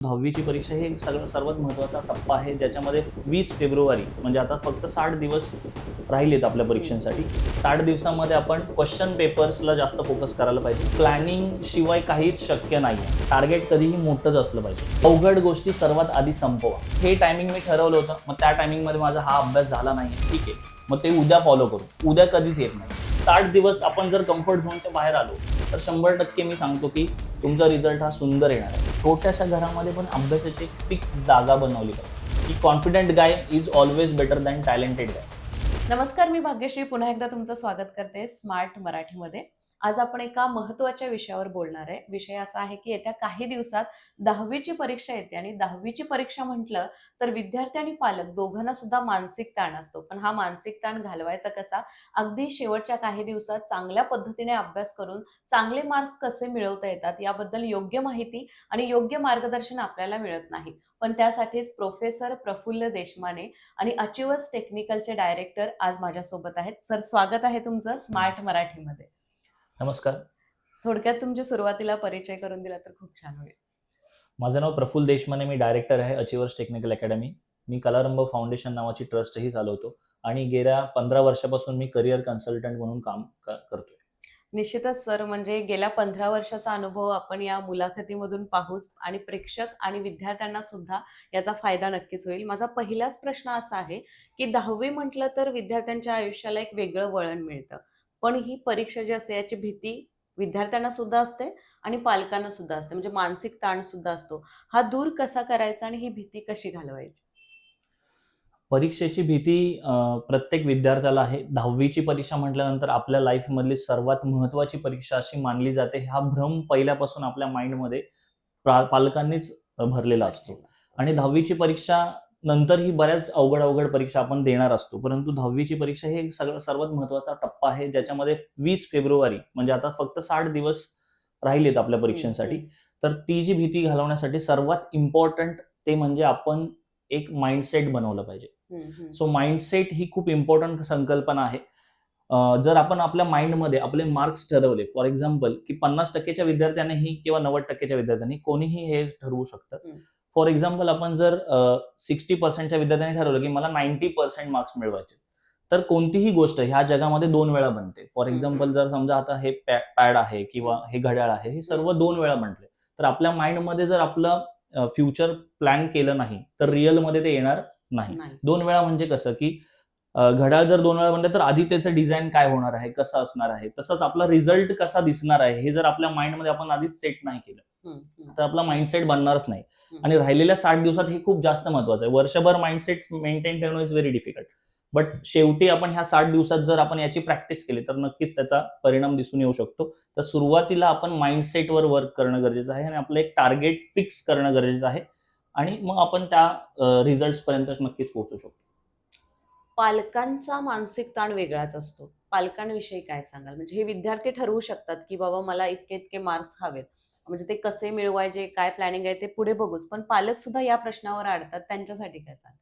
10वी ची परीक्षा हे सर्वात महत्त्वाचा टप्पा आहे, ज्याच्यामध्ये 20 फेब्रुवारी म्हणजे आता फक्त 60 दिवस राहिलेत आपल्या परीक्षेसाठी. 60 दिवसामध्ये आपण क्वेश्चन पेपर्सला जास्त फोकस करायला पाहिजे. प्लॅनिंग शिवाय काहीच शक्य नाही आहे. टार्गेट कधीही मोठंच असलं पाहिजे. अवघड गोष्टी सर्वात आधी संपवा. हे टायमिंग मी ठरवलं होतं, मग त्या टायमिंगमध्ये माझा हा अभ्यास झाला नाही, ठीक आहे, मग ते उद्या फॉलो करू. उद्या कधीच येत नाही. 60 दिवस आपण जर कम्फर्ट झोनच्या बाहेर आलो तर 100% मी सांगतो की तुमचा रिझल्ट हा सुंदर येणार आहे. छोट्याशा घरामध्ये पण अभ्यासाची एक फिक्स जागा बनवली पाहिजे की confident guy is always better than talented guy. नमस्कार, मी भाग्यश्री पुन्हा एकदा तुमचं स्वागत करते स्मार्ट मराठीमध्ये. आज आपण एका महत्त्वाच्या विषयावर बोलणार आहे. विषय असा आहे की येत्या काही दिवसात 10वी परीक्षा येते आणि 10वी परीक्षा म्हटलं तर विद्यार्थी आणि पालक दोघांना सुद्धा मानसिक ताण असतो. पण हा मानसिक ताण घालवायचा कसा? अगदी शेवटच्या काही दिवसात चांगल्या पद्धतीने अभ्यास करून चांगले मार्क्स कसे मिळवता येतात याबद्दल योग्य माहिती आणि योग्य मार्गदर्शन आपल्याला मिळत नाही. पण त्यासाठीच प्रोफेसर प्रफुल्ल देशमाने आणि अचिव्हर्स टेक्निकलचे डायरेक्टर आज माझ्यासोबत आहेत. सर, स्वागत आहे तुमचं स्मार्ट मराठीमध्ये. नमस्कार. थोडक्यात तुमच्या सुरुवातीला परिचय करून दिला तर खूप छान होईल. माझं नाव प्रफुल्ल देशमाने, मी डायरेक्टर आहे अचिव्हर्स टेक्निकल अकॅडमी. मी कलारंभ फाउंडेशन नावाची ट्रस्टही चालवतो आणि गेल्या 15 वर्षापासून मी करिअर कन्सल्टंट म्हणून काम करतोय. निश्चितच सर, म्हणजे गेल्या 15 वर्षाचा अनुभव आपण या मुलाखतीमधून पाहूच आणि प्रेक्षक आणि विद्यार्थ्यांना सुद्धा याचा फायदा नक्कीच होईल. माझा पहिलाच प्रश्न असा आहे की 10वी म्हटलं तर विद्यार्थ्यांच्या आयुष्याला एक वेगळं वळण मिळतं. पण ही परीक्षा जी असते याची भीती विद्यार्थ्यांना सुद्धा असते आणि पालकांना सुद्धा असते, म्हणजे मानसिक ताण सुद्धा असतो. हा दूर कसा करायचा आणि ही भीती कशी घालवायची? परीक्षेची भीती प्रत्येक विद्यार्थ्याला आहे. 10वी ची परीक्षा म्हटल्यानंतर आपल्या लाईफमधली सर्वात महत्त्वाची परीक्षा अशी मानली जाते. हा भ्रम पहिल्यापासून आपल्या माइंडमध्ये पालकांनीच भरलेला असतो. आणि 10वी ची परीक्षा नंतरही बऱ्याच अवघड परीक्षा आपण देणार असतो. परंतु 10वी ची परीक्षा हे सर्वात महत्त्वाचा टप्पा आहे, ज्याच्यामध्ये 20 फेब्रुवारी म्हणजे आता फक्त 60 दिवस राहिलेत आपल्या परीक्षेसाठी. तर ती जी भीती घालवण्यासाठी सर्वात इम्पॉर्टंट ते म्हणजे आपण एक माइंडसेट बनवलं पाहिजे. सो माइंडसेट ही खूप इम्पॉर्टंट संकल्पना आहे. जर आपण आपल्या माइंडमध्ये आपले मार्क्स ठरवले, फॉर एक्झाम्पल की 50% विद्यार्थ्यांनीही किंवा 90% विद्यार्थ्यांनी कोणीही हे ठरवू शकतं. फॉर एक्झाम्पल आपण जर 60% विद्यार्थ्यांनी ठरवलं की मला 90% मार्क्स मिळवायचे, तर कोणतीही गोष्ट ह्या जगामध्ये 2 वेळा बनते. फॉर एक्झाम्पल जर समजा आता हे पॅड आहे किंवा हे घड्याळ आहे, हे सर्व 2 वेळा बनले. तर आपल्या माइंडमध्ये जर आपलं फ्युचर प्लॅन केलं नाही तर रिअलमध्ये ते येणार नाही. 2 वेळा म्हणजे कसं की घड्याळ जर 2 वेळा बनलं तर आधी त्याचं डिझाइन काय होणार आहे, कसं असणार आहे, तसंच आपला रिझल्ट कसा दिसणार आहे, हे जर आपल्या माइंडमध्ये आपण आधीच सेट नाही केलं तर आपला माइंडसेट बनणारच नाही. आणि राहिलेल्या 60 दिवसात हे खूप जास्त महत्वाचं आहे. वर्षभर माइंडसेट मेंटेन करणं इज व्हेरी डिफिकल्ट. बट शेवटी आपण ह्या 60 दिवसात जर आपण याची प्रॅक्टिस केली तर नक्कीच त्याचा परिणाम दिसून येऊ शकतो. तर सुरुवातीला आपण माइंडसेटवर वर्क करणं गरजेचं आहे आणि आपलं एक टार्गेट फिक्स करणं गरजेचं आहे आणि मग आपण त्या रिझल्ट्स पर्यंत नक्कीच पोहोचू शकतो. पालकांचा मानसिक ताण वेगळाच असतो. पालकांविषयी काय सांगाल? म्हणजे हे विद्यार्थी ठरवू शकतात, की बाबा मला इतके-इतके मार्क्स हवेत. म्हणजे ते कसे मिळवायचे, काय प्लॅनिंग आहे ते पुढे बघूच. पण पालक सुद्धा या प्रश्नावर अडतात. त्यांच्यासाठी काय सांगाल?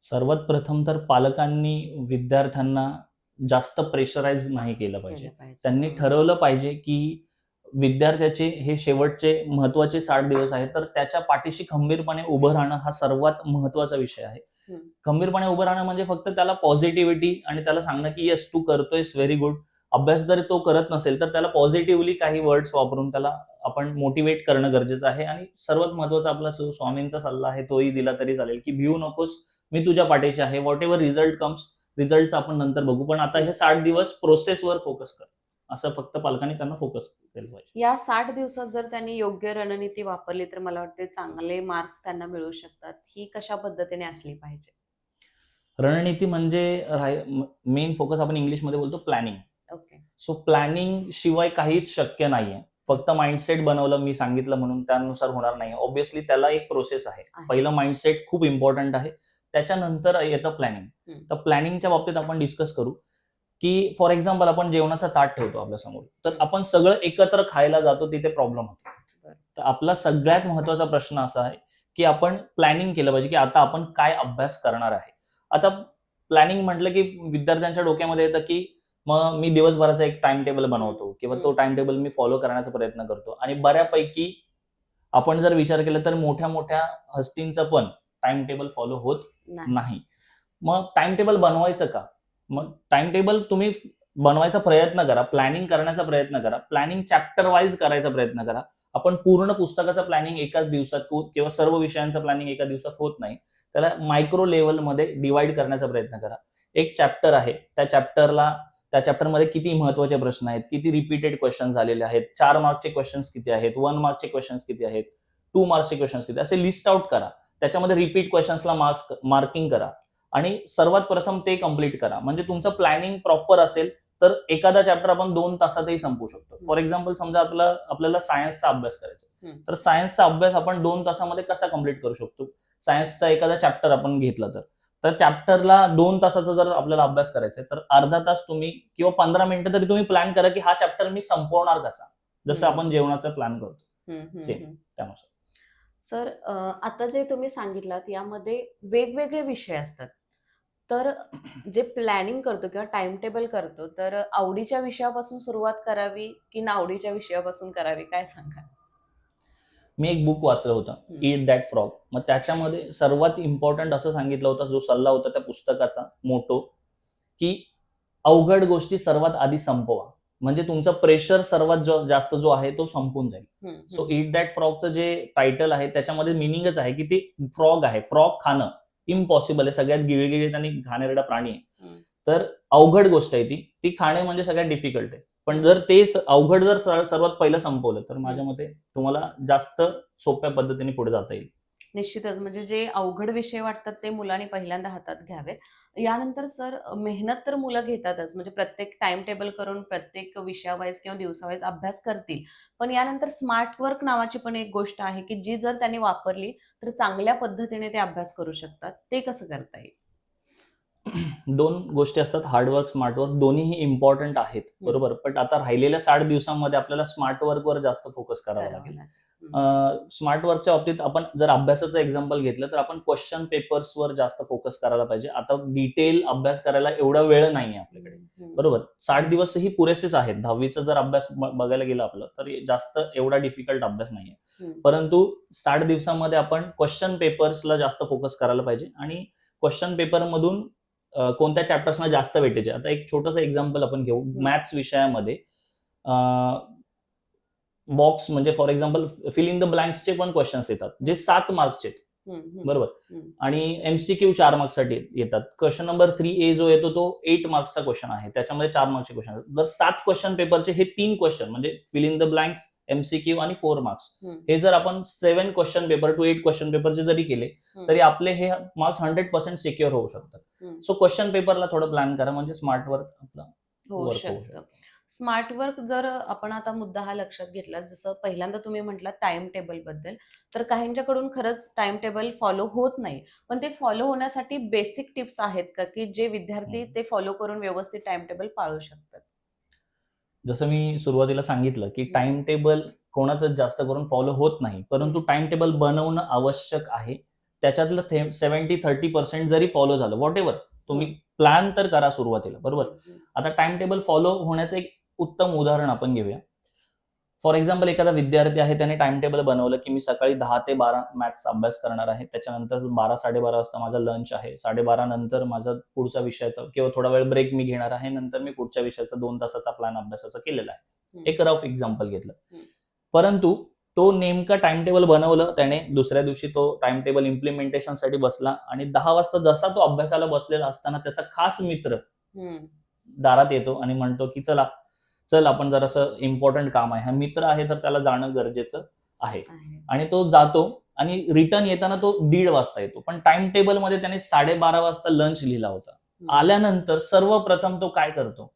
सर्वात प्रथम तर पालकांनी विद्यार्थ्यांना जास्त प्रेशराईज नाही केलं पाहिजे. त्यांनी ठरवलं पाहिजे की विद्यार्थ्याचे हे शेवटचे महत्त्वाचे 60 दिवस आहेत, तर त्याच्या पाठीशी खंबीरपणे उभं राहणं हा सर्वात महत्त्वाचा विषय आहे. खंबीरपणे उभं राहणं म्हणजे फक्त त्याला पॉझिटिव्हिटी आणि त्याला सांगणं की येस तू करतोयस, व्हेरी गुड. अभ्यास जर तो करत नसेल तर त्याला पॉझिटिव्हली काही वर्ड्स वापरून त्याला आपण मोटिवेट करणं गरजेचं आहे. आणि सर्वात महत्त्वाचा आपला स्वामींचा सल्ला आहे, तोही दिला तरी चालेल की भिवू नकोस, मी तुझ्या पाठीशी आहे. व्हॉट एव्हर रिझल्ट कम्स, रिझल्टचं आपण नंतर बघू. पण आता हे 60 दिवस प्रोसेसवर फोकस कर, असं फक्त पालकांनी त्यांना फोकस केलं पाहिजे. या 60 दिवसात जर त्यांनी योग्य रणनीती वापरली तर मला वाटते चांगले मार्क्स त्यांना मिळू शकतात. ही कशा पद्धतीने असली पाहिजे? रणनीती म्हणजे मेन फोकस आपण इंग्लिशमध्ये बोलतो प्लॅनिंग. ओके. सो प्लॅनिंग शिवाय काहीच शक्य नाहीये. फक्त माइंडसेट बनवलं मी सांगितलं म्हणून त्यानुसार होणार नाही. ऑब्व्हियसली त्याला एक प्रोसेस आहे. पहिलं माइंडसेट खूप इम्पॉर्टंट आहे. त्याच्यानंतर येतं प्लॅनिंग. तर प्लॅनिंगच्या बाबतीत आपण डिस्कस करू की फॉर एक्झाम्पल आपण जेवणाचं ताट ठेवतो आपल्यासमोर, तर आपण सगळं एकत्र खायला जातो, तिथे प्रॉब्लेम होतो. तर आपला सगळ्यात महत्त्वाचा प्रश्न असा आहे की आपण प्लॅनिंग केलं पाहिजे की आता आपण काय अभ्यास करणार आहे. आता प्लॅनिंग म्हटलं की विद्यार्थ्यांच्या डोक्यामध्ये येतं की मग मी दिवसभराचा एक टाइम टेबल बनवतो किंवा तो टाइम टेबल मी फॉलो करण्याचा प्रयत्न करतो आणि बऱ्यापैकी आपण जर विचार केला तर मोठ्या मोठ्या हस्तींचं पण टाइम टेबल फॉलो होत नाही. मग टाइम टेबल बनवायचं का? मग टाइम टेबल तुम्ही बनवायचा प्रयत्न करा, प्लॅनिंग करण्याचा प्रयत्न करा, प्लॅनिंग चॅप्टर वाईज करायचा प्रयत्न करा. आपण पूर्ण पुस्तकाचं प्लॅनिंग एकाच दिवसात किंवा सर्व विषयांचं प्लॅनिंग एका दिवसात होत नाही. त्याला मायक्रो लेवलमध्ये डिवाइड करण्याचा प्रयत्न करा. एक चॅप्टर आहे, त्या चॅप्टरमध्ये किती महत्वाचे प्रश्न आहेत, किती रिपीटेड क्वेश्चन झालेले आहेत, 4 मार्कचे क्वेश्चन्स किती आहेत, 1 मार्कचे क्वेश्चन्स किती आहेत, 2 मार्क्सचे क्वेश्चन्स किती, असे लिस्ट आउट करा. त्याच्यामध्ये रिपीट क्वेश्चन्सला मार्किंग करा आणि सर्वात प्रथम ते कम्प्लीट करा. म्हणजे तुमचं प्लॅनिंग प्रॉपर असेल तर एखादा चॅप्टर आपण 2 तासातही संपवू शकतो. फॉर एक्झाम्पल समजा आपल्याला सायन्सचा अभ्यास करायचा, तर सायन्सचा अभ्यास आपण 2 तासामध्ये कसा कम्प्लीट करू शकतो? सायन्सचा एखादा चॅप्टर आपण घेतला तर चॅप्टरला 2 तासाचा जर आपल्याला अभ्यास करायचा आहे तर अर्धा तास तुम्ही किंवा 15 मिनिटं तरी तुम्ही प्लॅन करा की हा चॅप्टर मी संपवणार कसा, जसं आपण जेवणाचा प्लॅन करतो सेम त्यानुसार. सर, आता जे तुम्ही सांगितलात यामध्ये वेगवेगळे विषय असतात, तर जे प्लॅनिंग करतो किंवा टाइम टेबल करतो तर आवडीच्या विषयापासून सुरुवात करावी की नावडीच्या विषयापासून करावी, काय सांगाल? मी एक बुक वाचलं होतं, ईट दॅट फ्रॉग. मग त्याच्यामध्ये सर्वात इम्पॉर्टंट असं सांगितलं होतं, जो सल्ला होता त्या पुस्तकाचा मोटो, की अवघड गोष्टी सर्वात आधी संपवा, म्हणजे तुमचा प्रेशर सर्वात जास्त जो आहे तो संपून जाईल. सो ईट दॅट फ्रॉगचं जे टायटल आहे त्याच्यामध्ये मिनिंगच आहे की ते फ्रॉग आहे, फ्रॉग खाणं इम्पॉसिबल आहे, सगळ्यात गिळगिळीत आणि घाणेरडा प्राणी आहे. तर अवघड गोष्ट आहे ती खाणे म्हणजे सगळ्यात डिफिकल्ट आहे. पण जर ते अवघड जर सर्वात पहिलं संपवलं तर माझ्या मते तुम्हाला जास्त सोप्या पद्धतीने पुढे जाता येईल. निश्चितच, म्हणजे जे अवघड विषय वाटतात ते मुलांनी पहिल्यांदा हातात घ्यावेत. यानंतर सर, मेहनत तर मुलं घेतातच, म्हणजे प्रत्येक टाइम टेबल करून प्रत्येक विषयावाईज किंवा दिवसावाईज अभ्यास करतील. पण यानंतर स्मार्ट वर्क नावाची पण एक गोष्ट आहे की जी जर त्यांनी वापरली तर चांगल्या पद्धतीने ते अभ्यास करू शकतात. ते कसं करता येईल? 2 गोष्टी असतात, हार्डवर्क, स्मार्ट वर्क, दोन्हीही इम्पॉर्टंट आहेत, बरोबर. पण आता राहिलेल्या 60 दिवसांमध्ये आपल्याला स्मार्ट वर्कवर जास्त फोकस करावा लागेल. स्मार्ट वर्कच्या बाबतीत आपण जर अभ्यासाचं एक्झाम्पल घेतलं तर आपण क्वेश्चन पेपर्सवर जास्त फोकस करायला पाहिजे. आता डिटेल अभ्यास करायला एवढा वेळ नाहीये आपल्याकडे, बरोबर. 60 दिवसही पुरेसेच आहेत. 10वीचा जर अभ्यास बघायला गेला आपलं तर जास्त एवढा डिफिकल्ट अभ्यास नाहीये. परंतु 60 दिवसामध्ये आपण क्वेश्चन पेपर्सला जास्त फोकस करायला पाहिजे आणि क्वेश्चन पेपरमधून कोणत्या चॅप्टर्सना जास्त वेटेज आहे. आता एक छोटंसं एक्झाम्पल आपण घेऊ. मॅथ्स विषयामध्ये बॉक्स म्हणजे for example fill in the ब्लँक्सचे पण क्वेश्चन्स येतात जे 7 मार्कचे आहेत, बरोबर. आणि एमसीक्यू 4 मार्क्ससाठी येतात. क्वेश्चन नंबर 3A जो येतो तो 8 मार्क्सचा क्वेश्चन आहे, त्याच्यामध्ये 4 मार्क्सचे क्वेश्चन आहेत. जर 7 क्वेश्चन पेपरचे हे 3 क्वेश्चन म्हणजे fill in the blanks, MCQ आणि 4 मार्क्स, हे जर आपण 7 क्वेश्चन पेपर टू 8 क्वेश्चन पेपरचे जरी केले तरी आपले हे मार्क्स 100% सिक्युअर होऊ शकतात. सो क्वेश्चन पेपरला थोडं प्लॅन करा म्हणजे स्मार्ट वर्क आपला होऊ शकतं. स्मार्ट वर्क जर आपण आता मुद्दा हा लक्षात घेतला, जसं पहिल्यांदा तुम्ही म्हटलात टाइम टेबल बद्दल, तर काहींच्याकडून खरंच टाइम टेबल फॉलो होत नाही. पण ते फॉलो होण्यासाठी बेसिक टिप्स आहेत का की जे विद्यार्थी ते फॉलो करून व्यवस्थित टाइम टेबल पाळू शकतात? जसं मी सुरुवातीला सांगितलं की टाइम टेबल कोणाचं जास्त करून फॉलो होत नाही, परंतु टाइम टेबल बनवणं आवश्यक आहे. त्याच्यातलं 70-30% जरी फॉलो झालं, व्हॉट एव्हर, तुम्ही प्लॅन तर करा सुरुवातीला, बरोबर. आता टाइम टेबल फॉलो होण्याचं एक उत्तम उदाहरण आपण घेऊया. फॉर एक्झाम्पल एखादा विद्यार्थी आहे, त्याने टाइम टेबल बनवलं की मी सकाळी 10 ते 12 मॅथ्सचा अभ्यास करणार आहे, त्याच्यानंतर 12-12:30 वाजता माझा लंच आहे, 12:30 नंतर माझा पुढचा विषयाचा किंवा थोडा वेळ ब्रेक मी घेणार आहे, नंतर मी पुढच्या विषयाचा 2 तासाचा प्लॅन अभ्यासाचा केलेला आहे. एक रफ एक्झाम्पल घेतलं. परंतु तो नेमका टाइम टेबल बनवलं त्याने, दुसऱ्या दिवशी तो टाइम टेबल इम्प्लिमेंटेशनसाठी बसला आणि 10 वाजता जसा तो अभ्यासाला बसलेला असताना त्याचा खास मित्र दारात येतो आणि म्हणतो की चल आपण जरासं इम्पॉर्टंट काम आहे, हा मित्र आहे तर त्याला जाणं गरजेचं आहे. आणि तो जातो आणि रिटर्न येताना तो 1:30 वाजता येतो. पण टाइम टेबल मध्ये त्याने 12:30 वाजता लंच लिहिला होता. आल्यानंतर सर्वप्रथम तो काय करतो,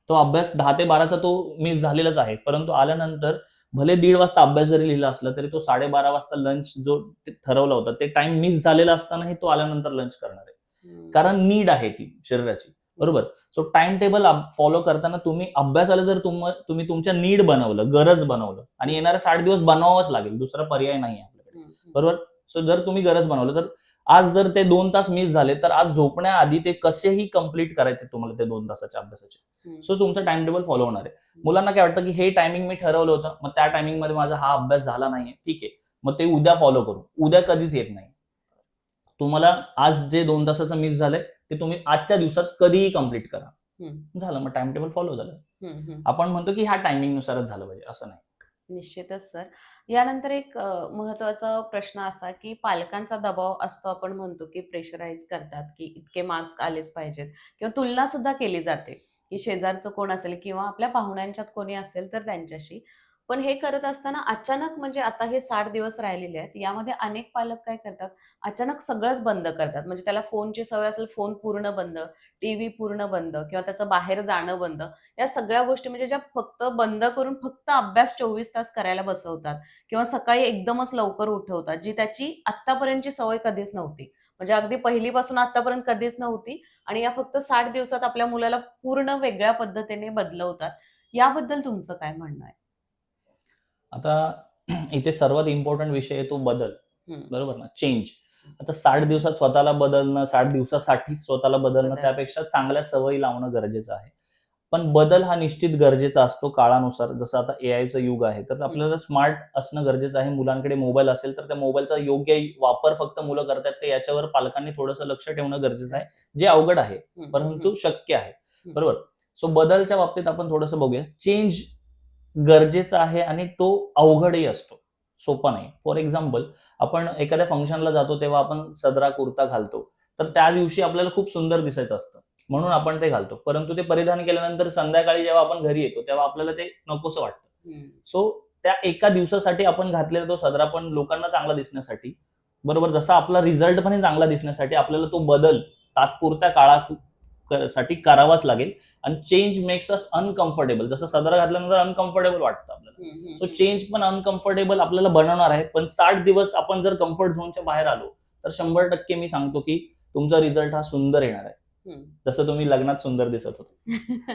तो अभ्यास 10 ते 12चा तो मिस झालेलाच आहे, परंतु आल्यानंतर भले 1:30 वाजता अभ्यास जरी लिहिला असला तरी तो 12:30 वाजता लंच जो ठरवला होता ते टाइम मिस झालेला असतानाही तो आल्यानंतर लंच करणार आहे, कारण नीड आहे ती शरीराची, बरोबर. सो टाइम टेबल फॉलो करताना तुम्ही अभ्यासाला जर तुम्ही तुमच्या नीड बनवलं, गरज बनवलं, आणि येणाऱ्या 60 दिवस बनवावंच लागेल, दुसरा पर्याय नाही आपल्याकडे, बरोबर. सो जर तुम्ही गरज बनवलं तर आज जर ते 2 तास मिस झाले तर आज झोपण्याआधी ते कसेही कंप्लीट करायचे तुम्हाला ते 2 तासाच्या अभ्यासाचे. सो तुमचं टाइम टेबल फॉलो होणार आहे. मुलांना काय वाटतं की हे टायमिंग मी ठरवलं होतं, मग त्या टायमिंग मध्ये माझा हा अभ्यास झाला नाहीये, ठीक आहे, मग ते उद्या फॉलो करू. उद्या कधीच येत नाही. तुम्हाला आज जे 2 तासाचं मिस झालंय ते तुम्ही आजच्या दिवसात कधीही कंप्लीट करा. झालं, मग टाइम टेबल फॉलो झालं. आपण म्हणतो की ह्या टायमिंग नुसारच झालं पाहिजे, असं नाही. निश्चितच सर. यानंतर एक महत्वाचा प्रश्न असा की पालकांचा दबाव असतो, आपण म्हणतो की प्रेशराईज करतात की इतके मार्क्स आलेच पाहिजेत, किंवा तुलना सुद्धा केली जाते की शेजारचं कोण असेल किंवा आपल्या पाहुण्यांच्यात कोणी असेल तर त्यांच्याशी. पण हे करत असताना अचानक, म्हणजे आता हे 60 दिवस राहिलेले आहेत, यामध्ये अनेक पालक काय करतात, अचानक सगळंच बंद करतात. म्हणजे त्याला फोनची सवय असेल, फोन पूर्ण बंद, टीव्ही पूर्ण बंद, किंवा त्याचं बाहेर जाणं बंद. या सगळ्या गोष्टी म्हणजे ज्या फक्त बंद करून फक्त अभ्यास 24 तास करायला बसवतात, किंवा सकाळी एकदमच लवकर उठवतात, जी त्याची आत्तापर्यंतची सवय कधीच नव्हती. म्हणजे अगदी पहिलीपासून आत्तापर्यंत कधीच नव्हती, आणि या फक्त 60 दिवसात आपल्या मुलाला पूर्ण वेगळ्या पद्धतीने बदलवतात. याबद्दल तुमचं काय म्हणणं आहे? आता इथे सर्वात इम्पॉर्टंट विषय आहे तो बदल, हं, बरोबर ना, चेंज. आता 60 दिवसात स्वतःला बदलणं, 60 दिवसासाठी स्वतःला बदलणं, बदल. त्यापेक्षा चांगल्या सवयी लावणं गरजेचं आहे. पण बदल हा निश्चित गरजेचा असतो काळानुसार. जसं आता एआयचं युग आहे, तर आपल्याला स्मार्ट असणं गरजेचं आहे. मुलांकडे मोबाईल असेल तर त्या मोबाईलचा योग्य वापर फक्त मुलं करतात का याच्यावर पालकांनी थोडंसं लक्ष ठेवणं गरजेचं आहे, जे अवघड आहे परंतु शक्य आहे. हं. बरोबर. सो बदलच्या बाबतीत आपण थोडंसं बघूया. चेंज गरजेचा आहे आणि तो अवघडही असतो, सोपा नाही. फॉर एक्झाम्पल, आपण एखाद्या फंक्शनला जातो तेव्हा आपण सदरा कुर्ता घालतो, तर त्या दिवशी आपल्याला खूप सुंदर दिसायचं असतं म्हणून आपण ते घालतो. परंतु ते परिधान केल्यानंतर संध्याकाळी जेव्हा आपण घरी येतो तेव्हा आपल्याला ते नकोसं वाटतं. सो त्या एका दिवसासाठी आपण घातलेला तो सदरा पण लोकांना चांगला दिसण्यासाठी, बरोबर, जसा आपला रिझल्ट पण चांगला दिसण्यासाठी आपल्याला तो बदल तात्पुरत्या साठी करावाच लागेल. आणि चेंज मेक्स अस अनकम्फर्टेबल. जसं सदरा घातल्यानंतर अनकम्फर्टेबल वाटतं आपल्याला. सो चेंज पण अनकम्फर्टेबल आपल्याला बनवणार आहे. पण 60 दिवस आपण जर कम्फर्ट झोनच्या बाहेर आलो तर 100% मी सांगतो की तुमचा रिझल्ट हा सुंदर येणार आहे. जसं तुम्ही लग्नात सुंदर दिसत होते.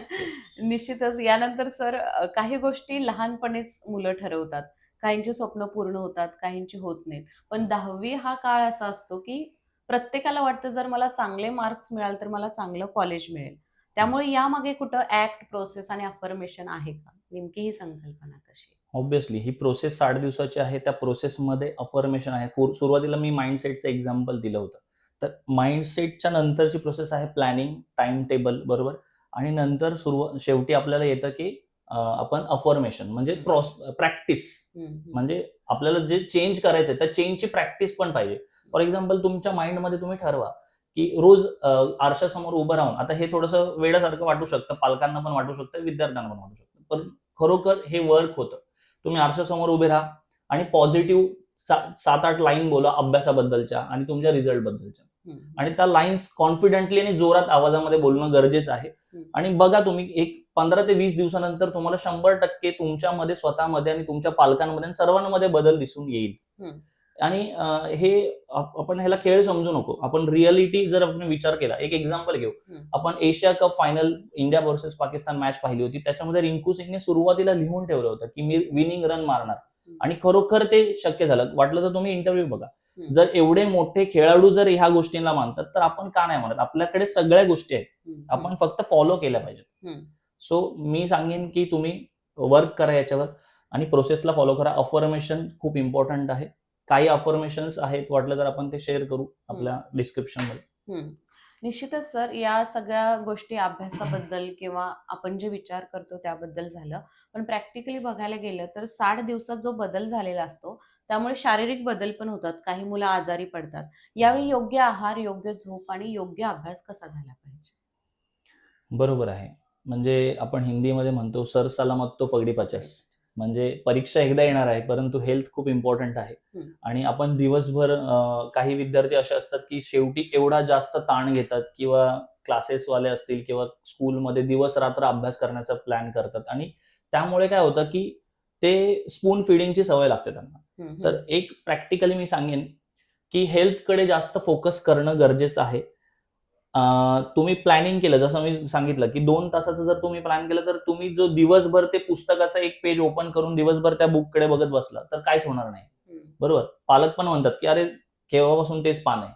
निश्चितच. यानंतर सर, काही गोष्टी लहानपणीच मुलं ठरवतात. काहींची स्वप्न पूर्ण होतात, काहींची होत नाहीत. पण 10वी हा काळ असा असतो की प्रत्येकाला वाटतं, जर मला चांगले मार्क्स मिळाले तर मला चांगलं कॉलेज मिळेल. त्यामुळे यामागे कुठं ऍक्ट, प्रोसेस आणि अफर्मेशन आहे का? नेमकी ही संकल्पना कशी आहे? ऑब्व्हियसली ही प्रोसेस 60 दिवसाची आहे. त्या प्रोसेसमध्ये अफर्मेशन आहे. सुरुवातीला मी माइंडसेटचं एक्झाम्पल दिलं होतं. तर माइंडसेटच्या नंतरची प्रोसेस आहे प्लॅनिंग, टाइम टेबल, बरोबर. आणि नंतर शेवटी आपल्याला येतं की आपण अफर्मेशन म्हणजे प्रॅक्टिस. म्हणजे आपल्याला जे चेंज करायचंय त्या चेंजची प्रॅक्टिस पण पाहिजे. फॉर एक्झाम्पल, तुमच्या माइंडमध्ये तुम्ही ठरवा की रोज आरशासमोर उभं राहून, आता हे थोडंसं वेड्यासारखं वाटू शकतं, पालकांना पण वाटू शकतं, विद्यार्थ्यांना पण वाटू शकतं, पण खरोखर हे वर्क होतं. तुम्ही आरशासमोर उभे राहा आणि पॉझिटिव्ह 7-8 लाईन बोला अभ्यासाबद्दलच्या आणि तुमच्या रिझल्ट बद्दलच्या. आणि त्या लाईन्स कॉन्फिडेंटली आणि जोरात आवाजामध्ये बोलणं गरजेचं आहे. आणि बघा, तुम्ही एक 15 ते 20 दिवसानंतर तुम्हाला 100% तुमच्यामध्ये, स्वतःमध्ये आणि तुमच्या पालकांमध्ये आणि सर्वांमध्ये बदल दिसून येईल. आणि हे आपण ह्याला खेळ समजू नको. आपण रिअलिटी जर आपण विचार केला, एक एक्झाम्पल घेऊ. आपण Asia cup final India versus Pakistan match पाहिली होती. त्याच्यामध्ये रिंकू सिंगने सुरुवातीला लिहून ठेवलं होतं की मी विनिंग रन मारणार, आणि खरोखर ते शक्य झालं. वाटलं तर तुम्ही इंटरव्ह्यू बघा. जर एवढे मोठे खेळाडू जर ह्या गोष्टींना मानतात तर आपण का नाही म्हणत? आपल्याकडे सगळ्या गोष्टी आहेत, आपण फक्त फॉलो केल्या पाहिजेत. सो मी सांगेन की तुम्ही वर्क करा याच्यावर आणि प्रोसेसला फॉलो करा. अफर्मेशन खूप इम्पॉर्टंट आहे. काही अफर्मेशन्स आहेत, वाटलं तर आपण ते शेअर करू आपल्या डिस्क्रिप्शनमध्ये. निश्चितच सर, या सगळ्या गोष्टी अभ्यासाबद्दल किंवा आपण जे विचार करतो त्याबद्दल झालं. पण प्रॅक्टिकली बघायला गेलं तर 60 दिवसात जो बदल झालेला असतो त्यामुळे शारीरिक बदल पण होतात. काही मुलं आजारी पडतात. यावेळी योग्य आहार, योग्य झोप आणि योग्य अभ्यास कसा झाला पाहिजे? बरोबर आहे. म्हणजे आपण हिंदीमध्ये म्हणतो सर सलामत तो पगडी पचास. म्हणजे परीक्षा एकदा येणार आहे, परंतु हेल्थ खूप इम्पॉर्टंट आहे. आणि आपण दिवसभर, काही विद्यार्थी असे असतात की शेवटी एवढा जास्त ताण घेतात किंवा क्लासेसवाले असतील किंवा स्कूलमध्ये दिवस रात्र अभ्यास करण्याचा प्लॅन करतात, आणि त्यामुळे काय होतं की ते स्पून फिडिंगची सवय लागते त्यांना. तर एक प्रॅक्टिकली मी सांगेन की हेल्थकडे जास्त फोकस करणं गरजेचं आहे. तुम्ही प्लॅनिंग केलं, जसं मी सांगितलं की 2 तासाचं जर तुम्ही प्लॅन केलं तर तुम्ही जो दिवसभर ते पुस्तकाचं एक पेज ओपन करून दिवसभर त्या बुककडे बघत बसला तर काहीच होणार नाही. बरोबर. पालक पण म्हणतात की अरे केव्हापासून तेच पान आहे.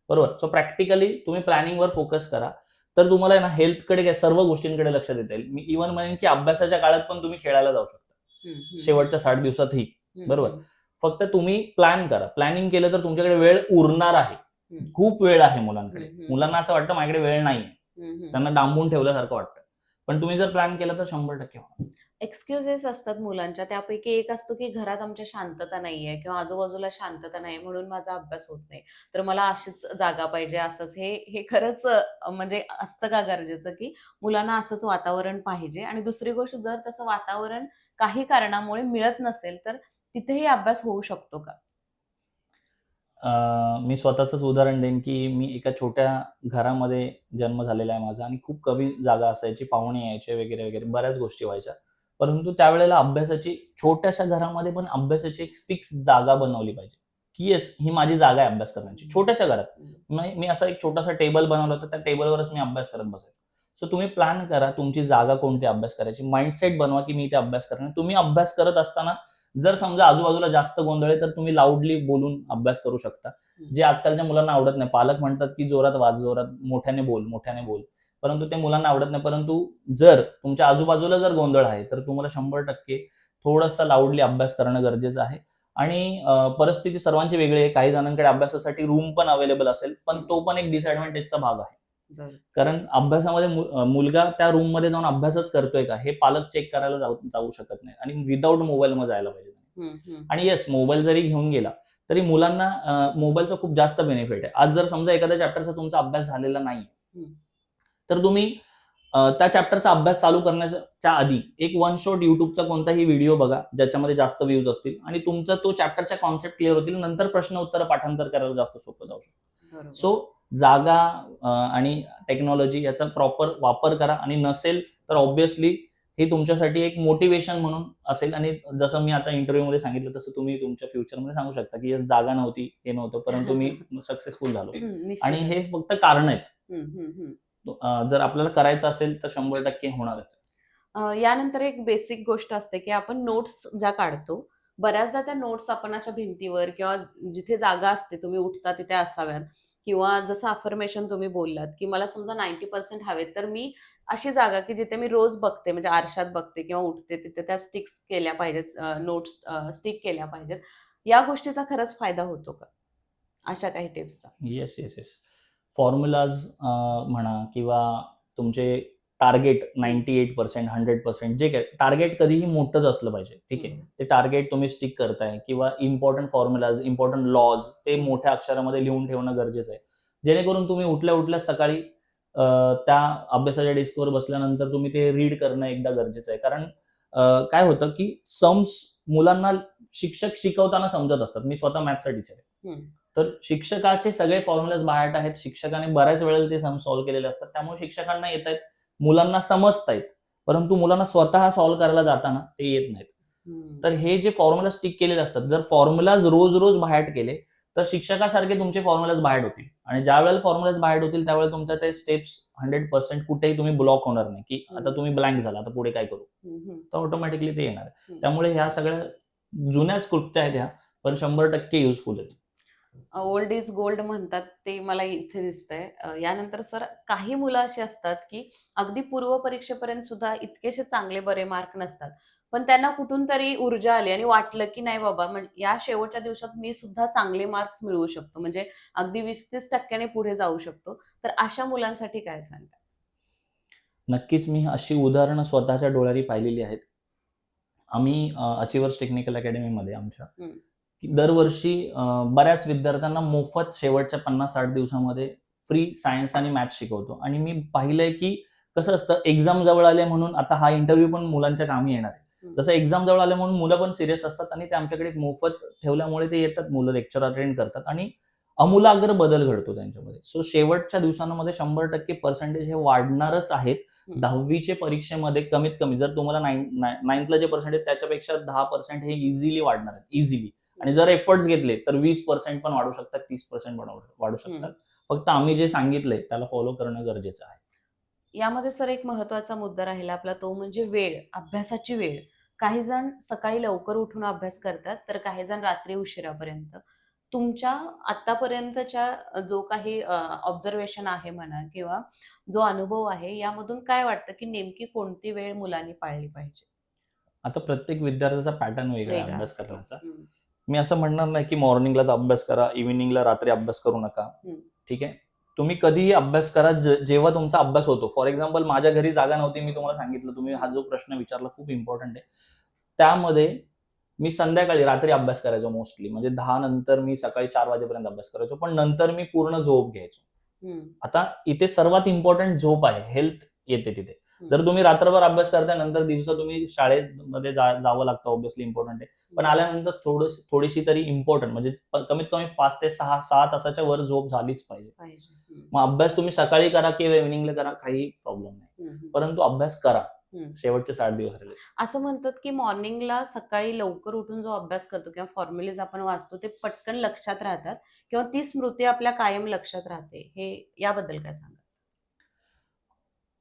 बरोबर. सो प्रॅक्टिकली तुम्ही प्लॅनिंगवर फोकस करा. तर तुम्हाला आहे ना हेल्थकडे काय सर्व गोष्टींकडे लक्ष देता येईल. मी इव्हन म्हणेन की अभ्यासाच्या काळात पण तुम्ही खेळायला जाऊ शकता. हम्म, हम्म, शेवटच्या 60 दिवसातही. हम्म, बरोबर. हम्म, फक्त तुम्ही प्लॅन करा. प्लॅनिंग केलं तर तुमच्याकडे वेळ उरणार आहे. हम्म, खूप वेळ आहे मुलांकडे. हम्म, मुलांना असं वाटतं माझ्याकडे वेळ नाहीये. हम्म. त्यांना डांबून ठेवल्यासारखं वाटतं. पण तुम्ही जर प्लॅन केलं तर 100% होणार. एक्सक्युजेस असतात मुलांच्या, त्यापैकी एक असतो की घरात आमच्या शांतता नाहीये किंवा आजूबाजूला शांतता नाही म्हणून माझा अभ्यास होत नाही, तर मला अशीच जागा पाहिजे, असंच. हे हे खरंच म्हणजे असतं का गरजेचं की मुलांना असंच वातावरण पाहिजे? आणि दुसरी गोष्ट, जर तसं वातावरण काही कारणामुळे मिळत नसेल तर तिथेही अभ्यास होऊ शकतो का? मी स्वतःचंच उदाहरण देईन, की मी एका छोट्या घरामध्ये जन्म झालेला आहे माझा आणि खूप कमी जागा असायची. पाहुणे यायचे वगैरे, वगैरे बऱ्याच गोष्टी व्हायच्या. परंतु त्यावेळेला अभ्यासाची छोट्याशा घरामध्ये पण अभ्यासाची एक फिक्स जागा बनवली पाहिजे, की येस ही माझी जागा आहे अभ्यास करण्याची. छोट्याशा घरात. मी असा एक छोटासा टेबल बनवला होता. त्या टेबलवरच मी अभ्यास करत बसायचो. सो तुम्ही प्लॅन करा तुमची जागा कोणती अभ्यास करायची. माइंडसेट बनवा, की मी इथे अभ्यास करणार. तुम्ही अभ्यास करत असताना जर समजा आजूबाजूला जास्त गोंधळ आहे, तर तुम्ही लाऊडली बोलून अभ्यास करू शकता. जे आजकालच्या मुलांना आवडत नाही. पालक म्हणतात, की जोरात वाच, जोरात मोठ्याने बोल, मोठ्याने बोल. परंतु ते मुलांना आवडत नाही. परंतु जर तुमच्या आजूबाजूला जर गोंधळ आहे, तर तुम्हाला 100% थोडासा लाऊडली अभ्यास करणं गरजेचं आहे. आणि परिस्थिती सर्वांची वेगळी आहे. काही जणांकडे अभ्यासासाठी रूम पण अवेलेबल असेल, पण तो पण एक डिसएडव्हांटेजचा भाग आहे. बरं. कारण अभ्यासामध्ये मुलगा त्या रूममध्ये जाऊन अभ्यासच करतोय का, हे पालक चेक करायला जाऊ शकत नाही आणि विदाऊट मोबाईलमध्ये जायला पाहिजे. आणि येस, मोबाईल जरी घेऊन गेला, तरी मुलांना मोबाईलचा खूप जास्त बेनिफिट आहे. आज जर समजा एखाद्या चॅप्टरचा तुमचा अभ्यास झालेला नाही, तर तुम्ही त्या चॅप्टरचा अभ्यास चालू करण्याच्या आधी एक वन शॉट YouTubeचा कोणताही व्हिडिओ बघा, ज्याच्यामध्ये जास्त व्ह्यूज असतील आणि तुमचा तो चॅप्टरच्या कॉन्सेप्ट क्लिअर होतील. नंतर प्रश्न उत्तर पाठांतर करायला जास्त सोपं जाऊ शकतं. बरोबर. सो जागा आणि टेक्नॉलॉजी याचा प्रॉपर वापर करा आणि नसेल तर ऑब्व्हियसली हे तुमच्यासाठी एक मोटिवेशन म्हणून असेल आणि जसं मी आता इंटरव्ह्यूमध्ये सांगितलं तसं तुम्ही तुमच्या फ्युचरमध्ये सांगू शकता, की येस जागा नव्हती, हे नव्हतं, परंतु मी सक्सेसफुल झालो. आणि हे फक्त कारण आहेत. जर आपल्याला करायचं असेल तर 100% होणारच. यानंतर एक बेसिक गोष्ट असते की आपण नोट्स ज्या काढतो, बऱ्याचदा त्या नोट्स आपण अशा भिंतीवर किंवा जिथे जागा असते तुम्ही उठता तिथे असाव्यात, किंवा जसं अफर्मेशन तुम्ही बोललात की मला समजा 90% हवेत, तर मी अशी जागा की जिथे मी रोज बघते, म्हणजे आरशात बघते किंवा उठते, तिथे त्या स्टिक्स केल्या पाहिजेत, नोट्स स्टिक केल्या पाहिजेत. या गोष्टीचा खरंच फायदा होतो का, अशा काही टिप्सचा? Yes, yes, yes. फॉर्म्युलाज म्हणा किंवा तुमचे टार्गेट 98% 100% जे काही टार्गेट कधीही मोठंच असलं पाहिजे. ठीक आहे. ते टार्गेट तुम्ही स्टिक करताय किंवा इम्पॉर्टंट फॉर्म्युलाज, इम्पॉर्टंट लॉज ते मोठ्या अक्षरामध्ये लिहून ठेवणं गरजेचं आहे. जेणेकरून तुम्ही उठल्या-उठल्या सकाळी त्या अभ्यासाच्या डेस्कवर बसल्यानंतर तुम्ही ते रीड करणं एकदा गरजेचं आहे. कारण काय होतं की सम्स मुलांना शिक्षक शिकवताना समजत असतात. मी स्वतः मॅथ्सचा टीचर आहे. तर शिक्षकाचे सगळे फॉर्म्युलाज बाहेर आहेत. शिक्षकाने बऱ्याच वेळेला ते सम सॉल्व्ह केलेले असतात. त्यामुळे शिक्षकांना येतायत, मुलांना समजतायत. परंतु मुलांना स्वतः सॉल्व्ह करायला जाताना ते येत नाहीत. तर हे जे फॉर्म्युला स्टिक केलेले असतात, जर फॉर्म्युलाज रोज-रोज बाहेर केले, तर शिक्षकासारखे तुमचे फॉर्म्युलाज बाहेट होतील. आणि ज्यावेळेला फॉर्म्युलाज बाहेट होतील, त्यावेळेला तुमच्या ते स्टेप्स 100% कुठेही तुम्ही ब्लॉक होणार नाही, की आता तुम्ही ब्लँक झाला, आता पुढे काय करू? तर ऑटोमॅटिकली ते येणार आहे. त्यामुळे ह्या सगळ्या जुन्या स्क्रिप्ट आहेत ह्या, पण 100% युजफुल आहेत. ओल्ड इज गोल्ड म्हणतात, ते मला इथे दिसतंय. यानंतर सर, काही मुलं अशी असतात की अगदी पूर्व परीक्षेपर्यंत सुद्धा इतकेसे चांगले बरे मार्क नसतात, पण त्यांना कुठून तरी ऊर्जा आली आणि वाटलं की नाही बाबा, या शेवटच्या दिवसात मी सुद्धा चांगले मार्क्स मिळवू शकतो, म्हणजे अगदी 20-30% पुढे जाऊ शकतो. तर अशा मुलांसाठी काय सांगता? नक्कीच मी अशी उदाहरणं स्वतःच्या डोळ्यांनी पाहिलेली आहेत. आम्ही अचिव्हर्स टेक्निकल अकॅडमीमध्ये आमच्या की दरवर्षी बऱ्याच विद्यार्थ्यांना मोफत शेवटच्या 50-60 दिवसामध्ये फ्री सायन्स आणि मॅथ्स शिकवतो. आणि मी पाहिलंय की कसं असतं, एक्झाम जवळ आले म्हणून आता हा इंटरव्ह्यू पण मुलांच्या कामी येणार आहे. जसं एक्झाम जवळ आले म्हणून मुलं पण सिरियस असतात आणि ते आमच्याकडे मोफत ठेवल्यामुळे ते येतात, मुलं लेक्चर अटेंड करतात आणि आमूलाग्र बदल घडतो त्यांच्यामध्ये. सो शेवटच्या दिवसांमध्ये 100% पर्सेंटेज हे वाढणारच आहेत. 10वीचे परीक्षेमध्ये कमीत कमी जर तुम्हाला 9thला जे पर्सेंटेज त्याच्यापेक्षा 10% हे इझिली वाढणार आहेत, इझिली. आणि जर एफर्ट्स घेतले तर 20% पण वाढू शकतात, 30% पण वाढू शकतात. फक्त आम्ही जे सांगितलंय त्याला फॉलो करणं गरजेचं आहे. यामध्ये सर एक महत्वाचा मुद्दा राहिला आपला, तो म्हणजे वेळ, अभ्यासाची वेळ. काही जण सकाळी लवकर उठून अभ्यास करतात, तर काही जण रात्री उशिरापर्यंत. तुमच्या आतापर्यंतच्या जो काही ऑब्झर्वेशन आहे म्हणा किंवा जो अनुभव आहे, यामधून काय वाटतं की नेमकी कोणती वेळ मुलांनी पाळली पाहिजे? आता प्रत्येक विद्यार्थ्याचा पॅटर्न वेगळा आहे वेगळा अभ्यास असतो. करण्याचा. हं, मी असं म्हणणार नाही की मॉर्निंगलाच अभ्यास करा, इव्हिनिंगला रात्री अभ्यास करू नका. हं. ठीक आहे. तुम्ही कधीही अभ्यास करा जेव्हा तुमचा अभ्यास होतो. फॉर एक्झाम्पल माझ्या घरी जागा नव्हती, मी तुम्हाला सांगितलं. तुम्ही हा जो प्रश्न विचारला खूप इम्पॉर्टंट आहे. त्यामध्ये मी संध्याकाळी रात्री अभ्यास करायचो मोस्टली. म्हणजे 10 नंतर मी सकाळी 4 वाजेपर्यंत अभ्यास करायचो. पण नंतर मी पूर्ण झोप घ्यायचो. हं, आता इथे सर्वात इम्पॉर्टंट झोप आहे. हेल्थ येते तिथे. हं. जर तुम्ही रात्रभर अभ्यास करताय, नंतर दिवसा तुम्ही शाळेमध्ये जावं लागतं, ऑब्व्हियसली इम्पॉर्टंट आहे. पण आल्यानंतर थोडीशी तरी इम्पॉर्टंट म्हणजे कमीत कमी 5 ते 6 तासाच्या वर झोप झालीच पाहिजे. पाहिजे. हं, मग अभ्यास तुम्ही सकाळी करा किंवा इव्हिनिंगला करा, काही प्रॉब्लेम नाही. हं, हं, परंतु अभ्यास करा. हं. शेवटचे 60 दिवस राहिले. असं म्हणतात की मॉर्निंगला सकाळी लवकर उठून जो अभ्यास करतो किंवा फॉर्म्युलीज आपण वाचतो ते पटकन लक्षात राहतात किंवा ती स्मृती आपल्या कायम लक्षात राहते. हे याबद्दल काय सांगाल?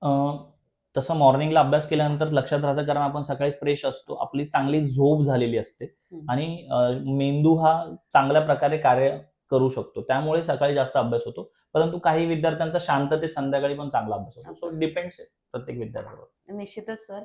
अ, तसं मॉर्निंगला अभ्यास केल्यानंतर लक्षात राहतं, कारण आपण सकाळी फ्रेश असतो. आपली चांगली झोप झालेली असते हं. आणि मेंदू हा चांगल्या प्रकारे कार्य करू शकतो. त्यामुळे सकाळी जास्त अभ्यास होतो. परंतु काही विद्यार्थ्यांचा शांततेत संध्याकाळी पण चांगला अभ्यास होतो. सो अभ्यास. डिपेंड्स आहे प्रत्येक विद्यार्थ्यावर. निश्चितच सर.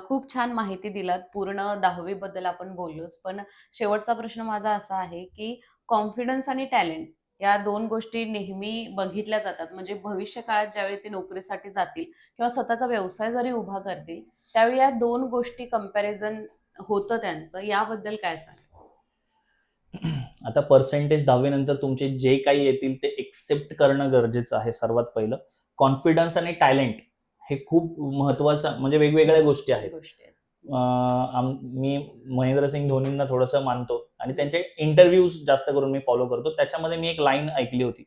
खूप छान माहिती दिलात. पूर्ण 10वी बद्दल आपण बोललोच. पण शेवटचा प्रश्न माझा असा आहे, की कॉन्फिडन्स आणि टॅलेंट या 2 गोष्टी नेहमी बघितल्या जातात. म्हणजे भविष्य काळात ज्यावेळी ते नोकरीसाठी जातील किंवा स्वतःचा व्यवसाय जरी उभा करतील, त्यावेळी या 2 गोष्टी कंपॅरिझन होतं त्यांचं. याबद्दल काय सांगाल? आता पर्सेंटेज 10वी नंतर तुमचे जे काही येतील ते एक्सेप्ट करणं गरजेचं आहे सर्वात पहिलं. कॉन्फिडन्स आणि टॅलेंट हे खूप महत्वाचं, म्हणजे वेगवेगळ्या गोष्टी आहेत. गोष्टी आहेत. मी महेंद्रसिंग धोनींना थोडंसं मानतो आणि त्यांचे इंटरव्ह्यूज जास्त करून मी फॉलो करतो. त्याच्यामध्ये मी एक लाईन ऐकली होती,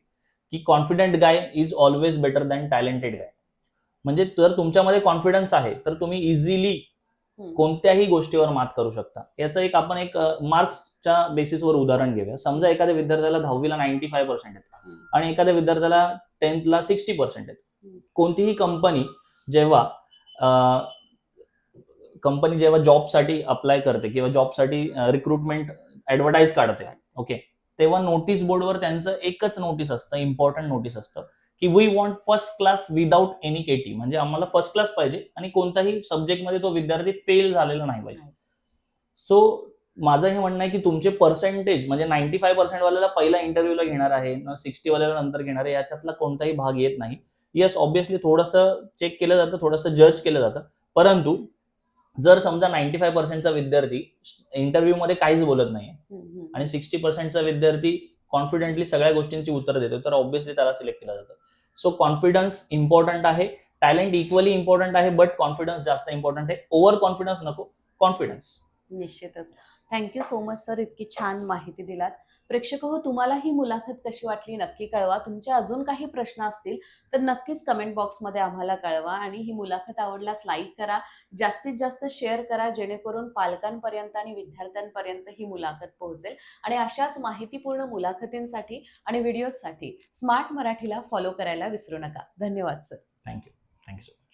की "confident guy is always better than talented guy." म्हणजे जर तुमच्यामध्ये कॉन्फिडन्स आहे, तर तुम्ही इझिली हं, कोणत्याही गोष्टीवर मात करू शकता. याचं आपण एक मार्क्सच्या बेसिसवर उदाहरण घेऊया. समजा एखाद्या विद्यार्थ्याला 10वी ला 95% आहेत हं, आणि एखाद्या विद्यार्थ्याला 10th ला 60% आहेत. हं. कोणतीही जेव्हा कंपनी जेव्हा जॉबसाठी अप्लाय करते किंवा जॉबसाठी रिक्रुटमेंट ॲडव्हर्टाइज काढते, ओके, तेव्हा नोटीस बोर्डवर त्यांचं एकच नोटीस असतं, इम्पॉर्टंट नोटीस असतं, की we want first class without any KT. म्हणजे आम्हाला फर्स्ट क्लास पाहिजे आणि कोणत्याही सब्जेक्टमध्ये तो विद्यार्थी फेल झालेला नाही पाहिजे. नाही. सो माझं हे म्हणणं आहे, की तुमचे पर्सेंटेज म्हणजे 95% वाल्याला पहिला इंटरव्ह्यूला घेणार आहे, 60 वाल्याला नंतर घेणार आहे, याच्यातला कोणताही भाग येत नाही. येस, ऑब्व्हियसली थोडंसं चेक केलं जातं, थोडंसं जज केलं जातं. परंतु जर समजा 95%चा विद्यार्थी इंटरव्ह्यूमध्ये काहीच बोलत नाहीये हं, हं, आणि हं. 60%चा विद्यार्थी कॉन्फिडेंटली सगळ्या गोष्टींची उत्तरं देतो, तर ऑब्व्हियसली त्याला सिलेक्ट केलं जातं. सो कॉन्फिडन्स इम्पॉर्टंट आहे, टॅलेंट इक्वली इम्पॉर्टंट आहे, बट कॉन्फिडन्स जास्त इम्पॉर्टंट आहे. ओव्हर कॉन्फिडन्स नको, कॉन्फिडन्स. निश्चितच. थँक सो मच सर, इतकी छान माहिती दिलात. प्रेक्षक हो, तुम्हाला ही मुलाखत कशी वाटली नक्की कळवा. तुमचे अजून काही प्रश्न असतील तर नक्कीच कमेंट बॉक्समध्ये आम्हाला कळवा आणि ही मुलाखत आवडल्यास लाईक करा, जास्तीत जास्त शेअर करा, जेणेकरून पालकांपर्यंत आणि विद्यार्थ्यांपर्यंत ही मुलाखत पोहोचेल. आणि अशाच माहितीपूर्ण मुलाखतींसाठी आणि व्हिडिओजसाठी स्मार्ट मराठीला फॉलो करायला विसरू नका. धन्यवाद sir. Thank you. Thank you so much.